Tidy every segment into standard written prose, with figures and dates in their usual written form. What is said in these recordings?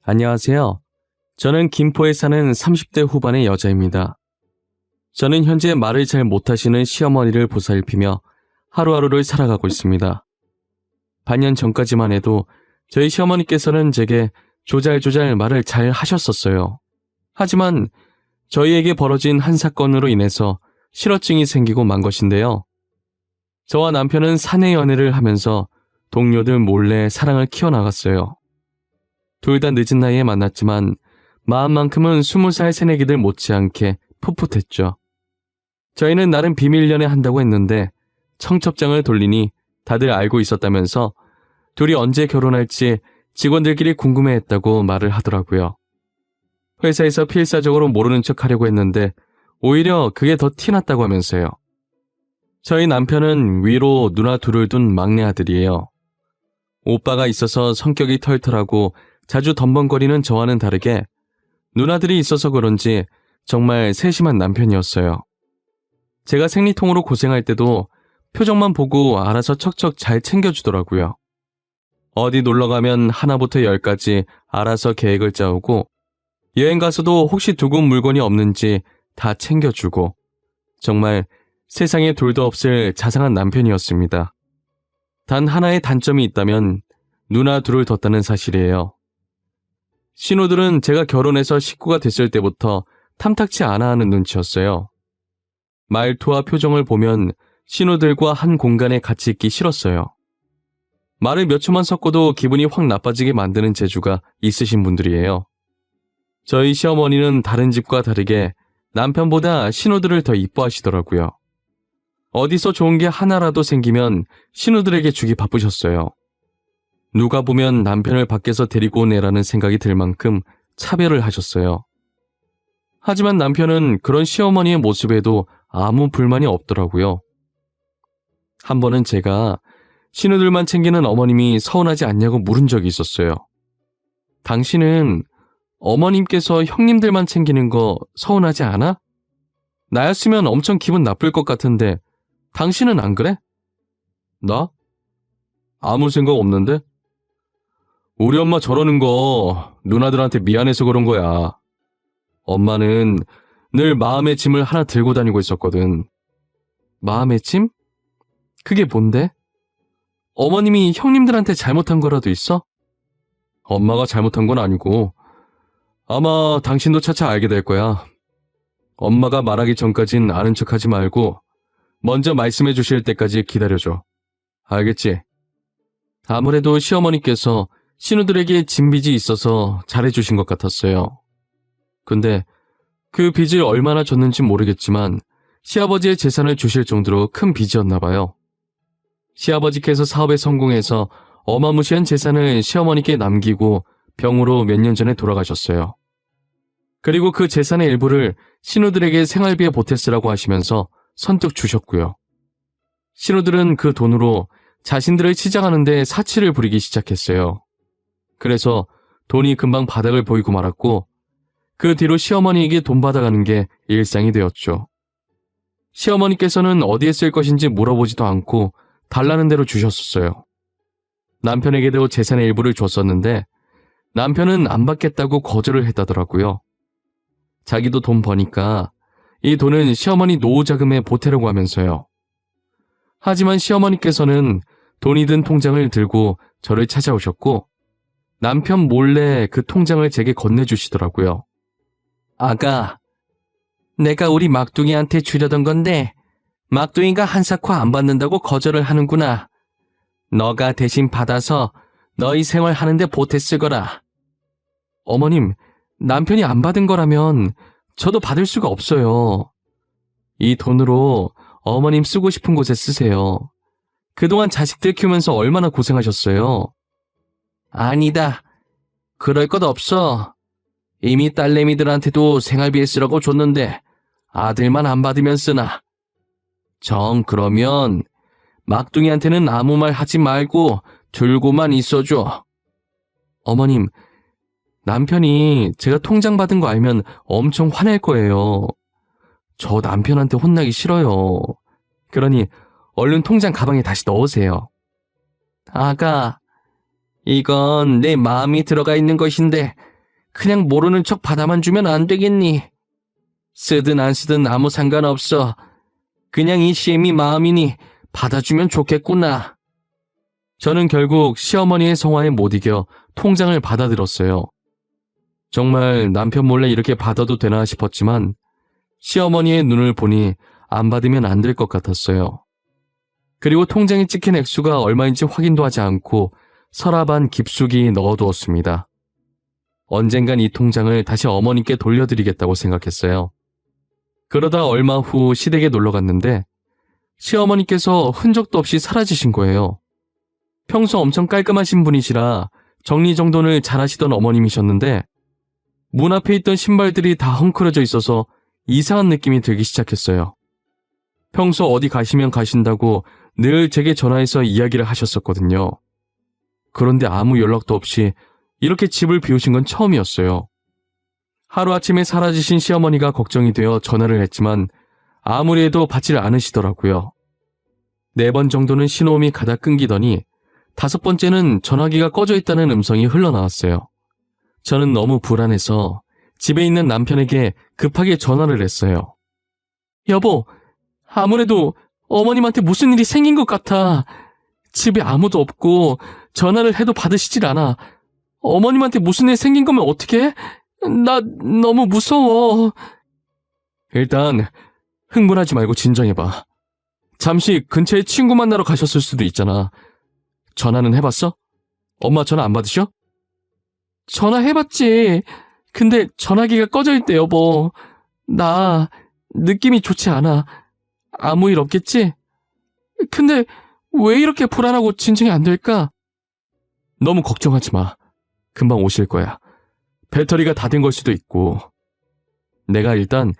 안녕하세요. 저는 김포에 사는 30대 후반의 여자입니다. 저는 현재 말을 잘 못하시는 시어머니를 보살피며 하루하루를 살아가고 있습니다. 반년 전까지만 해도 저희 시어머니께서는 제게 조잘조잘 말을 잘 하셨었어요. 하지만 저희에게 벌어진 한 사건으로 인해서 실어증이 생기고 만 것인데요. 저와 남편은 사내 연애를 하면서 동료들 몰래 사랑을 키워나갔어요. 둘 다 늦은 나이에 만났지만 마음만큼은 20살 새내기들 못지않게 풋풋했죠. 저희는 나름 비밀 연애한다고 했는데 청첩장을 돌리니 다들 알고 있었다면서 둘이 언제 결혼할지 직원들끼리 궁금해했다고 말을 하더라고요. 회사에서 필사적으로 모르는 척 하려고 했는데 오히려 그게 더 티났다고 하면서요. 저희 남편은 위로 누나 둘을 둔 막내 아들이에요. 오빠가 있어서 성격이 털털하고 자주 덤벙거리는 저와는 다르게 누나들이 있어서 그런지 정말 세심한 남편이었어요. 제가 생리통으로 고생할 때도 표정만 보고 알아서 척척 잘 챙겨주더라고요. 어디 놀러가면 하나부터 10까지 알아서 계획을 짜오고 여행 가서도 혹시 두고 온 물건이 없는지 다 챙겨주고 정말 세상에 둘도 없을 자상한 남편이었습니다. 단 하나의 단점이 있다면 누나 둘을 뒀다는 사실이에요. 신우들은 제가 결혼해서 식구가 됐을 때부터 탐탁치 않아 하는 눈치였어요. 말투와 표정을 보면 신우들과 한 공간에 같이 있기 싫었어요. 말을 몇 초만 섞어도 기분이 확 나빠지게 만드는 재주가 있으신 분들이에요. 저희 시어머니는 다른 집과 다르게 남편보다 신우들을 더 이뻐하시더라고요. 어디서 좋은 게 하나라도 생기면 신우들에게 주기 바쁘셨어요. 누가 보면 남편을 밖에서 데리고 온 애라는 생각이 들 만큼 차별을 하셨어요. 하지만 남편은 그런 시어머니의 모습에도 아무 불만이 없더라고요. 한 번은 제가 신우들만 챙기는 어머님이 서운하지 않냐고 물은 적이 있었어요. 당신은 어머님께서 형님들만 챙기는 거 서운하지 않아? 나였으면 엄청 기분 나쁠 것 같은데 당신은 안 그래? 나? 아무 생각 없는데? 우리 엄마 저러는 거 누나들한테 미안해서 그런 거야. 엄마는 늘 마음의 짐을 하나 들고 다니고 있었거든. 마음의 짐? 그게 뭔데? 어머님이 형님들한테 잘못한 거라도 있어? 엄마가 잘못한 건 아니고 아마 당신도 차차 알게 될 거야. 엄마가 말하기 전까진 아는 척하지 말고 먼저 말씀해 주실 때까지 기다려줘. 알겠지? 아무래도 시어머니께서 신우들에게 진 빚이 있어서 잘해주신 것 같았어요. 근데 그 빚을 얼마나 졌는지 모르겠지만 시아버지의 재산을 주실 정도로 큰 빚이었나 봐요. 시아버지께서 사업에 성공해서 어마무시한 재산을 시어머니께 남기고 병으로 몇 년 전에 돌아가셨어요. 그리고 그 재산의 일부를 신우들에게 생활비에 보태 쓰라고 하시면서 선뜻 주셨고요. 신우들은 그 돈으로 자신들을 치장하는 데 사치를 부리기 시작했어요. 그래서 돈이 금방 바닥을 보이고 말았고 그 뒤로 시어머니에게 돈 받아가는 게 일상이 되었죠. 시어머니께서는 어디에 쓸 것인지 물어보지도 않고 달라는 대로 주셨었어요. 남편에게도 재산의 일부를 줬었는데 남편은 안 받겠다고 거절을 했다더라고요. 자기도 돈 버니까 이 돈은 시어머니 노후자금에 보태려고 하면서요. 하지만 시어머니께서는 돈이 든 통장을 들고 저를 찾아오셨고 남편 몰래 그 통장을 제게 건네주시더라고요. 아가, 내가 우리 막둥이한테 주려던 건데 막둥이가 한사코 안 받는다고 거절을 하는구나. 너가 대신 받아서 너희 생활하는데 보태 쓰거라. 어머님, 남편이 안 받은 거라면 저도 받을 수가 없어요. 이 돈으로 어머님 쓰고 싶은 곳에 쓰세요. 그동안 자식들 키우면서 얼마나 고생하셨어요. 아니다. 그럴 것 없어. 이미 딸내미들한테도 생활비에 쓰라고 줬는데 아들만 안 받으면 쓰나. 정 그러면 막둥이한테는 아무 말 하지 말고 들고만 있어줘. 어머님, 남편이 제가 통장 받은 거 알면 엄청 화낼 거예요. 저 남편한테 혼나기 싫어요. 그러니 얼른 통장 가방에 다시 넣으세요. 아가, 이건 내 마음이 들어가 있는 것인데 그냥 모르는 척 받아만 주면 안 되겠니? 쓰든 안 쓰든 아무 상관없어. 그냥 이 시엠이 마음이니 받아주면 좋겠구나. 저는 결국 시어머니의 성화에 못 이겨 통장을 받아들었어요. 정말 남편 몰래 이렇게 받아도 되나 싶었지만 시어머니의 눈을 보니 안 받으면 안 될 것 같았어요. 그리고 통장에 찍힌 액수가 얼마인지 확인도 하지 않고 서랍 안 깊숙이 넣어두었습니다. 언젠간 이 통장을 다시 어머니께 돌려드리겠다고 생각했어요. 그러다 얼마 후 시댁에 놀러 갔는데 시어머니께서 흔적도 없이 사라지신 거예요. 평소 엄청 깔끔하신 분이시라 정리정돈을 잘하시던 어머님이셨는데 문 앞에 있던 신발들이 다 헝클어져 있어서 이상한 느낌이 들기 시작했어요. 평소 어디 가시면 가신다고 늘 제게 전화해서 이야기를 하셨었거든요. 그런데 아무 연락도 없이 이렇게 집을 비우신 건 처음이었어요. 하루아침에 사라지신 시어머니가 걱정이 되어 전화를 했지만 아무리 해도 받지를 않으시더라고요. 4번 정도는 신호음이 가다 끊기더니 5번째는 전화기가 꺼져 있다는 음성이 흘러나왔어요. 저는 너무 불안해서 집에 있는 남편에게 급하게 전화를 했어요. 여보, 아무래도 어머님한테 무슨 일이 생긴 것 같아. 집에 아무도 없고 전화를 해도 받으시질 않아. 어머님한테 무슨 일 생긴 거면 어떡해? 나 너무 무서워. 일단 흥분하지 말고 진정해봐. 잠시 근처에 친구 만나러 가셨을 수도 있잖아. 전화는 해봤어? 엄마 전화 안 받으셔? 전화해봤지. 근데 전화기가 꺼져 있대, 여보. 나 느낌이 좋지 않아. 아무 일 없겠지? 근데 왜 이렇게 불안하고 진정이 안 될까? 너무 걱정하지 마. 금방 오실 거야. 배터리가 다 된 걸 수도 있고. 내가 일단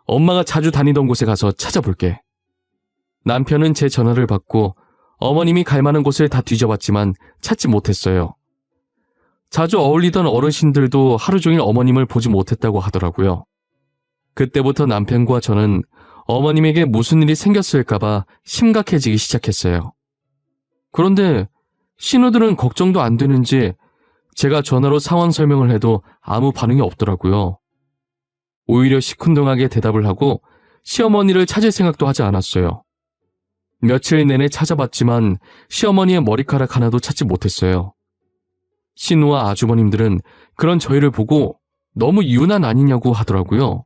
엄마가 자주 다니던 곳에 가서 찾아볼게. 남편은 제 전화를 받고 어머님이 갈 만한 곳을 다 뒤져봤지만 찾지 못했어요. 자주 어울리던 어르신들도 하루 종일 어머님을 보지 못했다고 하더라고요. 그때부터 남편과 저는 어머님에게 무슨 일이 생겼을까봐 심각해지기 시작했어요. 그런데 신우들은 걱정도 안 되는지 제가 전화로 상황 설명을 해도 아무 반응이 없더라고요. 오히려 시큰둥하게 대답을 하고 시어머니를 찾을 생각도 하지 않았어요. 며칠 내내 찾아봤지만 시어머니의 머리카락 하나도 찾지 못했어요. 신우와 아주버님들은 그런 저희를 보고 너무 유난 아니냐고 하더라고요.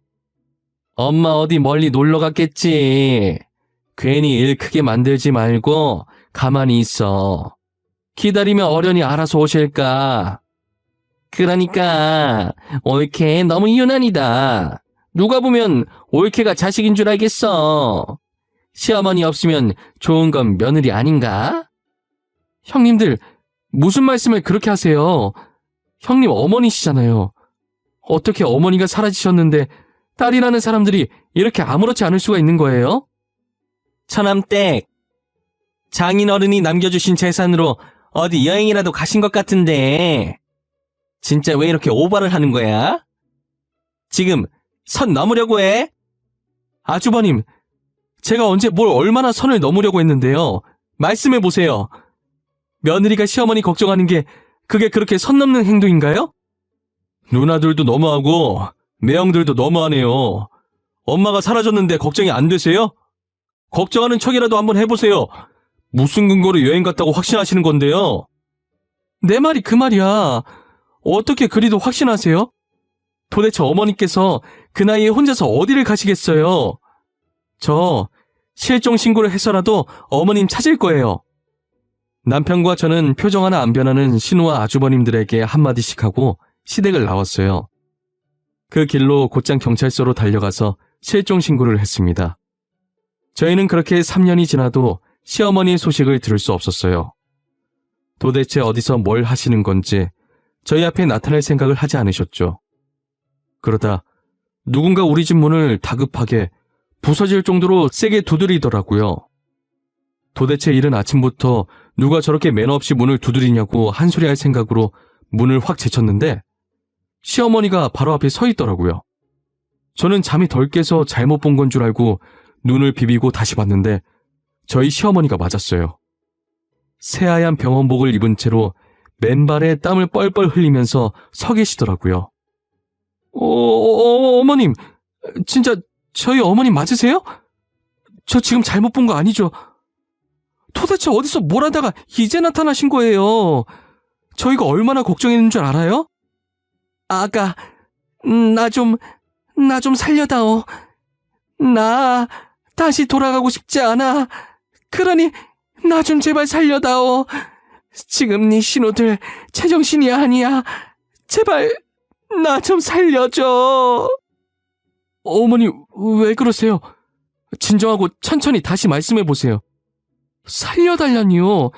엄마 어디 멀리 놀러 갔겠지. 괜히 일 크게 만들지 말고 가만히 있어. 기다리면 어련히 알아서 오실까. 그러니까 올케 너무 유난이다. 누가 보면 올케가 자식인 줄 알겠어. 시어머니 없으면 좋은 건 며느리 아닌가? 형님들, 무슨 말씀을 그렇게 하세요? 형님 어머니시잖아요. 어떻게 어머니가 사라지셨는데 딸이라는 사람들이 이렇게 아무렇지 않을 수가 있는 거예요? 처남댁, 장인어른이 남겨주신 재산으로 어디 여행이라도 가신 것 같은데 진짜 왜 이렇게 오바를 하는 거야? 지금 선 넘으려고 해? 아주버님, 제가 언제 뭘 얼마나 선을 넘으려고 했는데요. 말씀해보세요. 며느리가 시어머니 걱정하는 게 그게 그렇게 선 넘는 행동인가요? 누나들도 너무하고 매형들도 너무하네요. 엄마가 사라졌는데 걱정이 안 되세요? 걱정하는 척이라도 한번 해보세요. 무슨 근거로 여행 갔다고 확신하시는 건데요? 내 말이 그 말이야. 어떻게 그리도 확신하세요? 도대체 어머니께서 그 나이에 혼자서 어디를 가시겠어요? 저 실종 신고를 해서라도 어머님 찾을 거예요. 남편과 저는 표정 하나 안 변하는 신우와 아주버님들에게 한마디씩 하고 시댁을 나왔어요. 그 길로 곧장 경찰서로 달려가서 실종 신고를 했습니다. 저희는 그렇게 3년이 지나도 시어머니의 소식을 들을 수 없었어요. 도대체 어디서 뭘 하시는 건지 저희 앞에 나타날 생각을 하지 않으셨죠. 그러다 누군가 우리 집 문을 다급하게 부서질 정도로 세게 두드리더라고요. 도대체 이른 아침부터 누가 저렇게 매너 없이 문을 두드리냐고 한 소리 할 생각으로 문을 확 제쳤는데 시어머니가 바로 앞에 서 있더라고요. 저는 잠이 덜 깨서 잘못 본 건 줄 알고 눈을 비비고 다시 봤는데 저희 시어머니가 맞았어요. 새하얀 병원복을 입은 채로 맨발에 땀을 뻘뻘 흘리면서 서 계시더라고요. 어머님, 진짜 저희 어머님 맞으세요? 저 지금 잘못 본 거 아니죠? 도대체 어디서 뭘 하다가 이제 나타나신 거예요? 저희가 얼마나 걱정했는 줄 알아요? 아가, 나 좀 살려다오. 나 다시 돌아가고 싶지 않아. 그러니 나 좀 제발 살려다오. 지금 네 신호들 제정신이 아니야. 제발 나 좀 살려줘. 어머니, 왜 그러세요? 진정하고 천천히 다시 말씀해 보세요. 살려달라니요.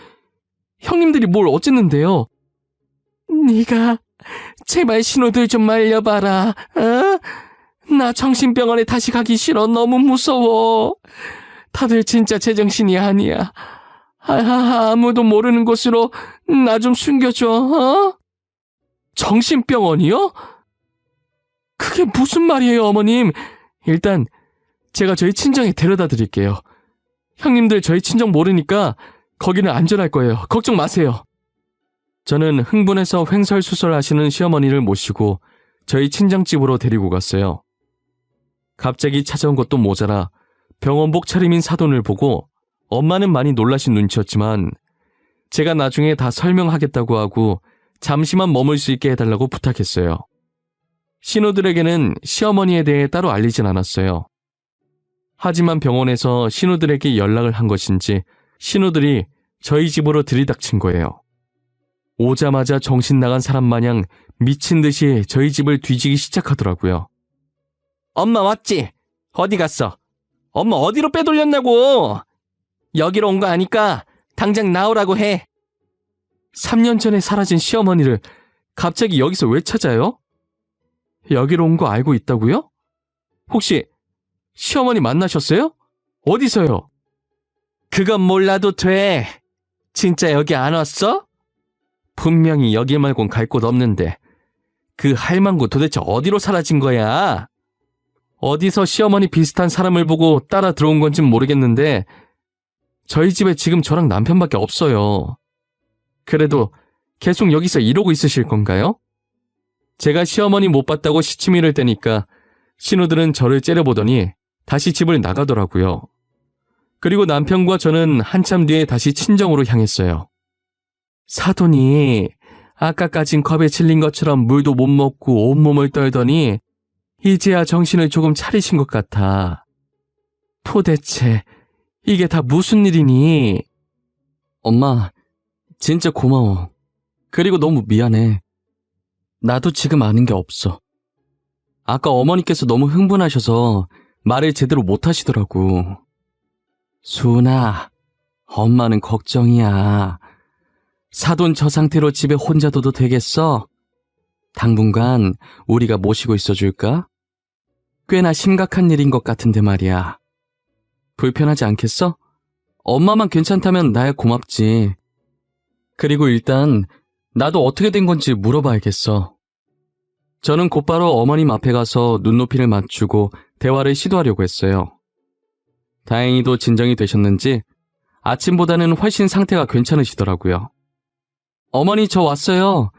형님들이 뭘 어쨌는데요? 네가 제발 신호들 좀 말려봐라. 어? 나 정신병원에 다시 가기 싫어. 너무 무서워. 다들 진짜 제정신이 아니야. 아무도 모르는 곳으로 나 좀 숨겨줘. 어? 정신병원이요? 그게 무슨 말이에요, 어머님? 일단 제가 저희 친정에 데려다 드릴게요. 형님들 저희 친정 모르니까 거기는 안전할 거예요. 걱정 마세요. 저는 흥분해서 횡설수설하시는 시어머니를 모시고 저희 친정집으로 데리고 갔어요. 갑자기 찾아온 것도 모자라 병원복 차림인 사돈을 보고 엄마는 많이 놀라신 눈치였지만 제가 나중에 다 설명하겠다고 하고 잠시만 머물 수 있게 해달라고 부탁했어요. 신우들에게는 시어머니에 대해 따로 알리진 않았어요. 하지만 병원에서 신우들에게 연락을 한 것인지 신우들이 저희 집으로 들이닥친 거예요. 오자마자 정신 나간 사람 마냥 미친 듯이 저희 집을 뒤지기 시작하더라고요. 엄마 왔지? 어디 갔어? 엄마 어디로 빼돌렸냐고! 여기로 온 거 아니까 당장 나오라고 해. 3년 전에 사라진 시어머니를 갑자기 여기서 왜 찾아요? 여기로 온 거 알고 있다고요? 혹시 시어머니 만나셨어요? 어디서요? 그건 몰라도 돼. 진짜 여기 안 왔어? 분명히 여기 말곤 갈 곳 없는데 그 할망구 도대체 어디로 사라진 거야? 어디서 시어머니 비슷한 사람을 보고 따라 들어온 건진 모르겠는데 저희 집에 지금 저랑 남편밖에 없어요. 그래도 계속 여기서 이러고 있으실 건가요? 제가 시어머니 못 봤다고 시치미를 떼니까 신우들은 저를 째려보더니 다시 집을 나가더라고요. 그리고 남편과 저는 한참 뒤에 다시 친정으로 향했어요. 사돈이 아까까진 겁에 질린 것처럼 물도 못 먹고 온몸을 떨더니 이제야 정신을 조금 차리신 것 같아. 도대체 이게 다 무슨 일이니? 엄마, 진짜 고마워. 그리고 너무 미안해. 나도 지금 아는 게 없어. 아까 어머니께서 너무 흥분하셔서 말을 제대로 못 하시더라고. 수은아, 엄마는 걱정이야. 사돈 저 상태로 집에 혼자 둬도 되겠어? 당분간 우리가 모시고 있어줄까? 꽤나 심각한 일인 것 같은데 말이야. 불편하지 않겠어? 엄마만 괜찮다면 나야 고맙지. 그리고 일단 나도 어떻게 된 건지 물어봐야겠어. 저는 곧바로 어머님 앞에 가서 눈높이를 맞추고 대화를 시도하려고 했어요. 다행히도 진정이 되셨는지 아침보다는 훨씬 상태가 괜찮으시더라고요. 어머니, 저 왔어요.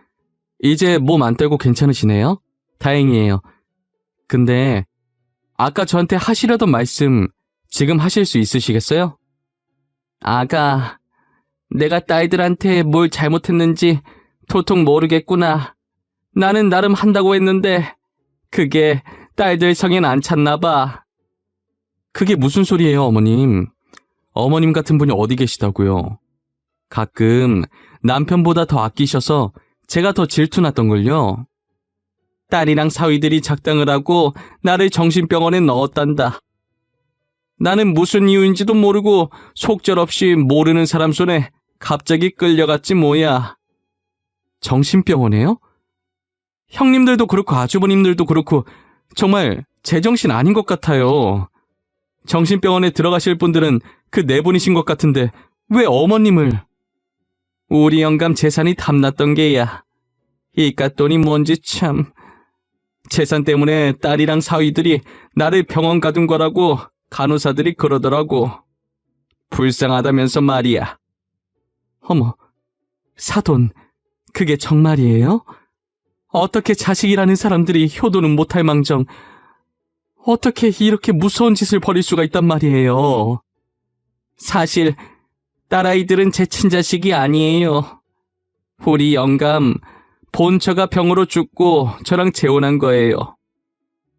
이제 몸 안 떨고 괜찮으시네요? 다행이에요. 근데 아까 저한테 하시려던 말씀 지금 하실 수 있으시겠어요? 아가, 내가 딸들한테 뭘 잘못했는지 도통 모르겠구나. 나는 나름 한다고 했는데 그게 딸들 성엔 안 찼나 봐. 그게 무슨 소리예요, 어머님? 어머님 같은 분이 어디 계시다고요? 가끔 남편보다 더 아끼셔서 제가 더 질투났던걸요. 딸이랑 사위들이 작당을 하고 나를 정신병원에 넣었단다. 나는 무슨 이유인지도 모르고 속절없이 모르는 사람 손에 갑자기 끌려갔지 뭐야. 정신병원에요? 형님들도 그렇고 아주버님들도 그렇고 정말 제정신 아닌 것 같아요. 정신병원에 들어가실 분들은 그 네 분이신 것 같은데 왜 어머님을... 우리 영감 재산이 탐났던 게야. 이깟돈이 뭔지 참... 재산 때문에 딸이랑 사위들이 나를 병원 가둔 거라고 간호사들이 그러더라고. 불쌍하다면서 말이야. 어머, 사돈, 그게 정말이에요? 어떻게 자식이라는 사람들이 효도는 못할 망정 어떻게 이렇게 무서운 짓을 벌일 수가 있단 말이에요. 사실 딸아이들은 제 친자식이 아니에요. 우리 영감 본처가 병으로 죽고 저랑 재혼한 거예요.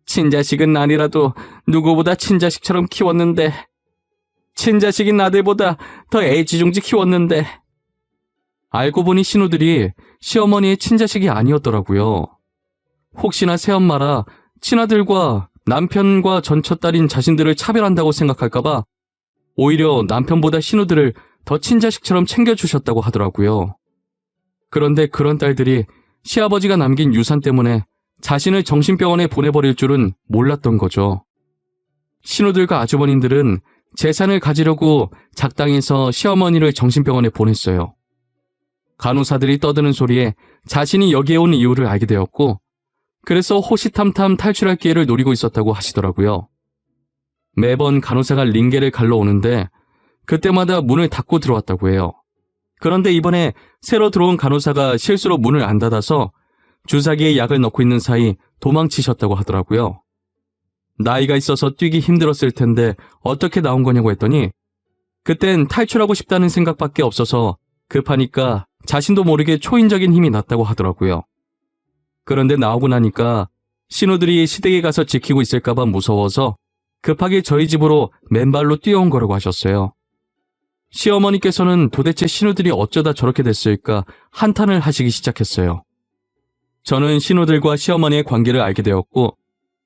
친자식은 아니라도 누구보다 친자식처럼 키웠는데 친자식인 아들보다 더 애지중지 키웠는데 알고 보니 신우들이 시어머니의 친자식이 아니었더라고요. 혹시나 새엄마라 친아들과 남편과 전처딸인 자신들을 차별한다고 생각할까봐 오히려 남편보다 신우들을 더 친자식처럼 챙겨주셨다고 하더라고요. 그런데 그런 딸들이 시아버지가 남긴 유산 때문에 자신을 정신병원에 보내버릴 줄은 몰랐던 거죠. 신우들과 아주버님들은 재산을 가지려고 작당해서 시어머니를 정신병원에 보냈어요. 간호사들이 떠드는 소리에 자신이 여기에 온 이유를 알게 되었고 그래서 호시탐탐 탈출할 기회를 노리고 있었다고 하시더라고요. 매번 간호사가 링게를 갈러 오는데 그때마다 문을 닫고 들어왔다고 해요. 그런데 이번에 새로 들어온 간호사가 실수로 문을 안 닫아서 주사기에 약을 넣고 있는 사이 도망치셨다고 하더라고요. 나이가 있어서 뛰기 힘들었을 텐데 어떻게 나온 거냐고 했더니 그땐 탈출하고 싶다는 생각밖에 없어서 급하니까 자신도 모르게 초인적인 힘이 났다고 하더라고요. 그런데 나오고 나니까 신우들이 시댁에 가서 지키고 있을까봐 무서워서 급하게 저희 집으로 맨발로 뛰어온 거라고 하셨어요. 시어머니께서는 도대체 신우들이 어쩌다 저렇게 됐을까 한탄을 하시기 시작했어요. 저는 신우들과 시어머니의 관계를 알게 되었고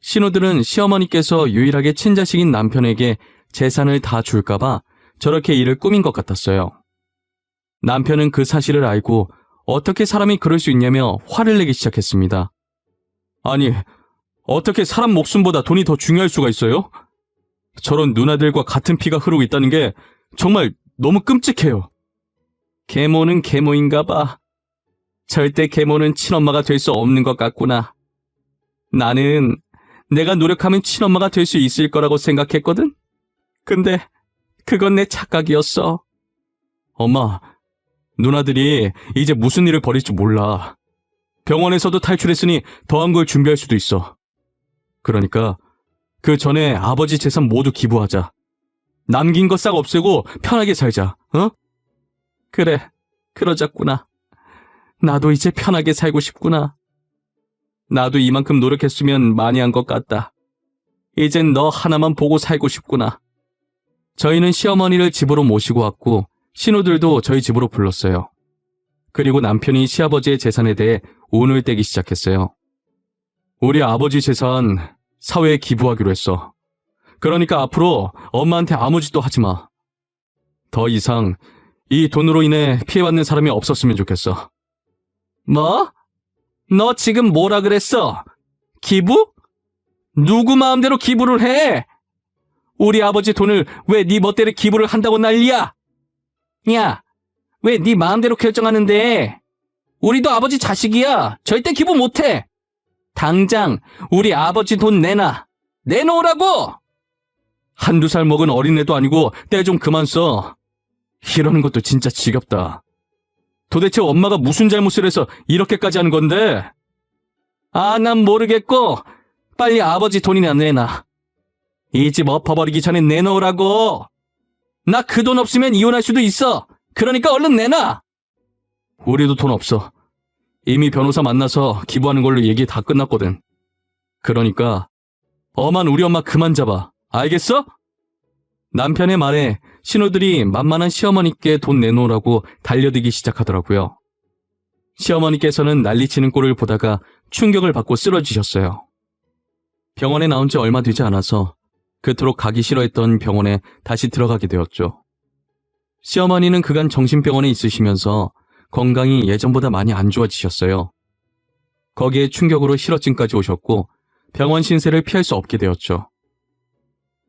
신우들은 시어머니께서 유일하게 친자식인 남편에게 재산을 다 줄까봐 저렇게 일을 꾸민 것 같았어요. 남편은 그 사실을 알고 어떻게 사람이 그럴 수 있냐며 화를 내기 시작했습니다. 아니, 어떻게 사람 목숨보다 돈이 더 중요할 수가 있어요? 저런 누나들과 같은 피가 흐르고 있다는 게 정말 너무 끔찍해요. 계모는 계모인가 봐. 절대 계모는 친엄마가 될 수 없는 것 같구나. 나는 내가 노력하면 친엄마가 될 수 있을 거라고 생각했거든? 근데 그건 내 착각이었어. 엄마, 누나들이 이제 무슨 일을 벌일지 몰라. 병원에서도 탈출했으니 더한 걸 준비할 수도 있어. 그러니까 그 전에 아버지 재산 모두 기부하자. 남긴 거 싹 없애고 편하게 살자, 어? 그래, 그러자꾸나. 나도 이제 편하게 살고 싶구나. 나도 이만큼 노력했으면 많이 한 것 같다. 이젠 너 하나만 보고 살고 싶구나. 저희는 시어머니를 집으로 모시고 왔고 신우들도 저희 집으로 불렀어요. 그리고 남편이 시아버지의 재산에 대해 운을 떼기 시작했어요. 우리 아버지 재산 사회에 기부하기로 했어. 그러니까 앞으로 엄마한테 아무 짓도 하지 마. 더 이상 이 돈으로 인해 피해받는 사람이 없었으면 좋겠어. 뭐? 너 지금 뭐라 그랬어? 기부? 누구 마음대로 기부를 해? 우리 아버지 돈을 왜 네 멋대로 기부를 한다고 난리야? 야, 왜 네 마음대로 결정하는데? 우리도 아버지 자식이야. 절대 기부 못해. 당장 우리 아버지 돈 내놔. 내놓으라고! 한두 살 먹은 어린애도 아니고 때 좀 그만 써. 이러는 것도 진짜 지겹다. 도대체 엄마가 무슨 잘못을 해서 이렇게까지 하는 건데? 아, 난 모르겠고 빨리 아버지 돈이나 내놔. 이 집 엎어버리기 전에 내놓으라고. 나 그 돈 없으면 이혼할 수도 있어. 그러니까 얼른 내놔. 우리도 돈 없어. 이미 변호사 만나서 기부하는 걸로 얘기 다 끝났거든. 그러니까 엄만 우리 엄마 그만 잡아. 알겠어? 남편의 말에 신우들이 만만한 시어머니께 돈 내놓으라고 달려들기 시작하더라고요. 시어머니께서는 난리치는 꼴을 보다가 충격을 받고 쓰러지셨어요. 병원에 나온 지 얼마 되지 않아서 그토록 가기 싫어했던 병원에 다시 들어가게 되었죠. 시어머니는 그간 정신병원에 있으시면서 건강이 예전보다 많이 안 좋아지셨어요. 거기에 충격으로 실어증까지 오셨고 병원 신세를 피할 수 없게 되었죠.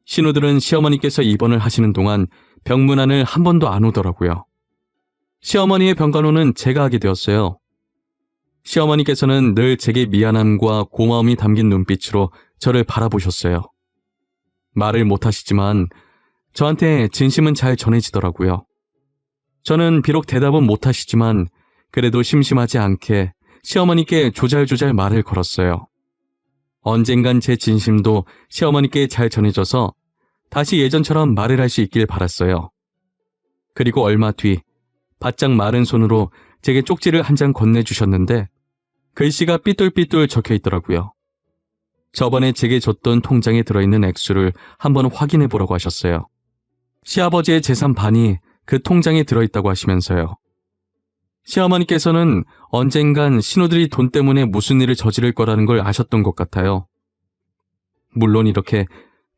신우들은 시어머니께서 입원을 하시는 동안 병문안을 한 번도 안 오더라고요. 시어머니의 병간호는 제가 하게 되었어요. 시어머니께서는 늘 제게 미안함과 고마움이 담긴 눈빛으로 저를 바라보셨어요. 말을 못하시지만 저한테 진심은 잘 전해지더라고요. 저는 비록 대답은 못하시지만 그래도 심심하지 않게 시어머니께 조잘조잘 말을 걸었어요. 언젠간 제 진심도 시어머니께 잘 전해져서 다시 예전처럼 말을 할 수 있길 바랐어요. 그리고 얼마 뒤 바짝 마른 손으로 제게 쪽지를 한 장 건네주셨는데 글씨가 삐뚤삐뚤 적혀 있더라고요. 저번에 제게 줬던 통장에 들어있는 액수를 한번 확인해 보라고 하셨어요. 시아버지의 재산 반이 그 통장에 들어있다고 하시면서요. 시어머니께서는 언젠간 신우들이 돈 때문에 무슨 일을 저지를 거라는 걸 아셨던 것 같아요. 물론 이렇게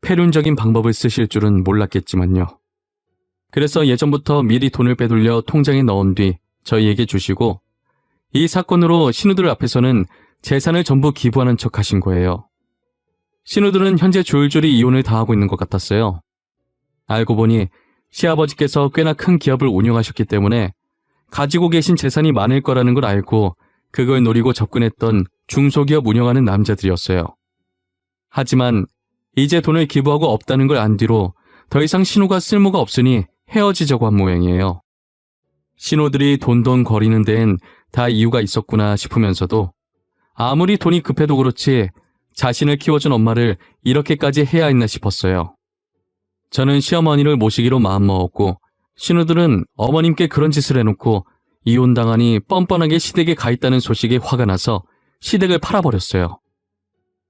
패륜적인 방법을 쓰실 줄은 몰랐겠지만요. 그래서 예전부터 미리 돈을 빼돌려 통장에 넣은 뒤 저희에게 주시고 이 사건으로 신우들 앞에서는 재산을 전부 기부하는 척 하신 거예요. 신우들은 현재 줄줄이 이혼을 당하고 있는 것 같았어요. 알고 보니 시아버지께서 꽤나 큰 기업을 운영하셨기 때문에 가지고 계신 재산이 많을 거라는 걸 알고 그걸 노리고 접근했던 중소기업 운영하는 남자들이었어요. 하지만 이제 돈을 기부하고 없다는 걸 안 뒤로 더 이상 신우가 쓸모가 없으니 헤어지자고 한 모양이에요. 신우들이 돈돈 거리는 데엔 다 이유가 있었구나 싶으면서도 아무리 돈이 급해도 그렇지 자신을 키워준 엄마를 이렇게까지 해야 했나 싶었어요. 저는 시어머니를 모시기로 마음먹었고 신우들은 어머님께 그런 짓을 해놓고 이혼당하니 뻔뻔하게 시댁에 가 있다는 소식에 화가 나서 시댁을 팔아버렸어요.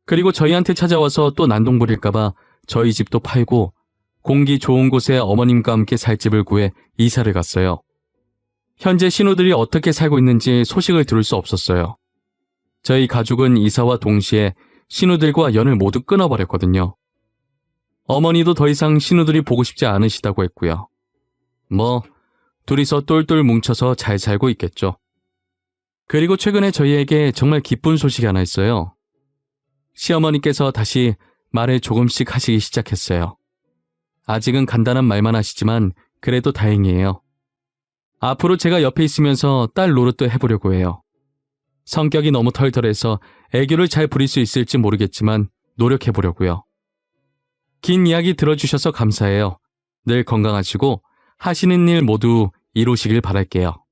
그리고 저희한테 찾아와서 또 난동 부릴까봐 저희 집도 팔고 공기 좋은 곳에 어머님과 함께 살 집을 구해 이사를 갔어요. 현재 신우들이 어떻게 살고 있는지 소식을 들을 수 없었어요. 저희 가족은 이사와 동시에 신우들과 연을 모두 끊어버렸거든요. 어머니도 더 이상 신우들이 보고 싶지 않으시다고 했고요. 둘이서 똘똘 뭉쳐서 잘 살고 있겠죠. 그리고 최근에 저희에게 정말 기쁜 소식이 하나 있어요. 시어머니께서 다시 말을 조금씩 하시기 시작했어요. 아직은 간단한 말만 하시지만 그래도 다행이에요. 앞으로 제가 옆에 있으면서 딸 노릇도 해보려고 해요. 성격이 너무 털털해서 애교를 잘 부릴 수 있을지 모르겠지만 노력해보려고요. 긴 이야기 들어주셔서 감사해요. 늘 건강하시고 하시는 일 모두 이루시길 바랄게요.